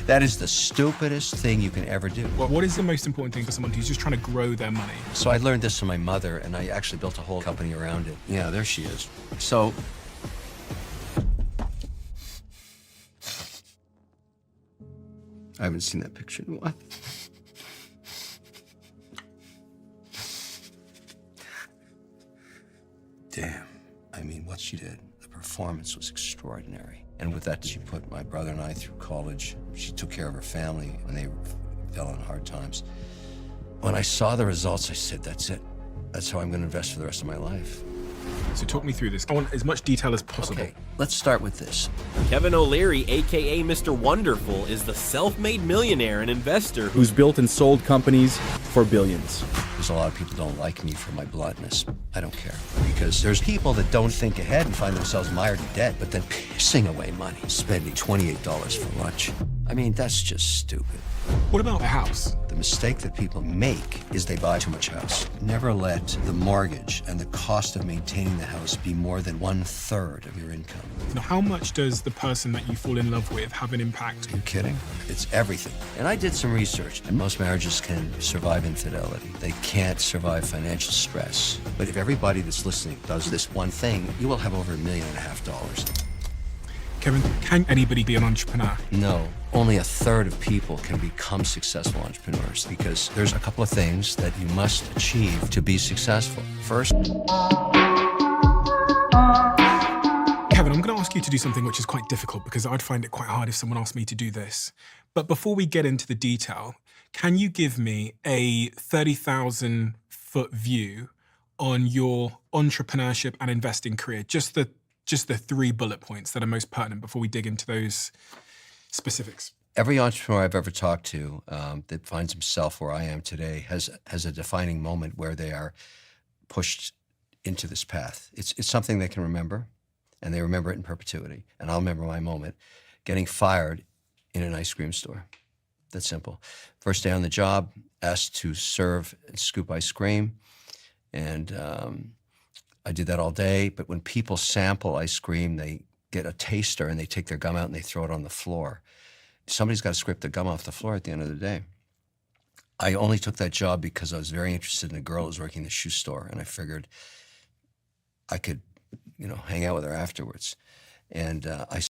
That is the stupidest thing you can ever do. Well, what is the most important thing for someone who's just trying to grow their money? So I learned this from my mother, and I actually built a whole company around it. Yeah, there she is. So I haven't seen that picture in a while. Damn. I mean, what she did, the performance was extraordinary. And with that, she put my brother and I through college. She took care of her family when they fell on hard times. When I saw the results, I said, that's it. That's how I'm going to invest for the rest of my life. So talk me through this. I want as much detail as possible. Okay, let's start with this. Kevin O'Leary, aka Mr. Wonderful, is the self-made millionaire and investor who's built and sold companies for billions. There's a lot of people don't like me for my bluntness. I don't care. Because there's people that don't think ahead and find themselves mired in debt, but then pissing away money, spending $28 for lunch. I mean, that's just stupid. What about a house? The mistake that people make is they buy too much house. Never let the mortgage and the cost of maintaining the house be more than 1/3 of your income. Now, how much does the person that you fall in love with have an impact? Are you kidding? It's everything. And I did some research, and most marriages can survive infidelity. They can't survive financial stress. But if everybody that's listening does this one thing, you will have over $1.5 million. Kevin, can anybody be an entrepreneur? No, only 1/3 of people can become successful entrepreneurs because there's a couple of things that you must achieve to be successful. First, Kevin, I'm going to ask you to do something which is quite difficult because I'd find it quite hard if someone asked me to do this. But before we get into the detail, can you give me a 30,000-foot view on your entrepreneurship and investing career? Just the 3 bullet points that are most pertinent before we dig into those specifics. Every entrepreneur I've ever talked to that finds himself where I am today has a defining moment where they are pushed into this path. It's something they can remember, and they remember it in perpetuity. And I'll remember my moment, getting fired in an ice cream store. That's simple. First day on the job, asked to serve and scoop ice cream, and I did that all day, but when people sample ice cream, they get a taster and they take their gum out and they throw it on the floor. Somebody's got to scrape the gum off the floor at the end of the day. I only took that job because I was very interested in a girl who was working in the shoe store, and I figured I could, hang out with her afterwards. And I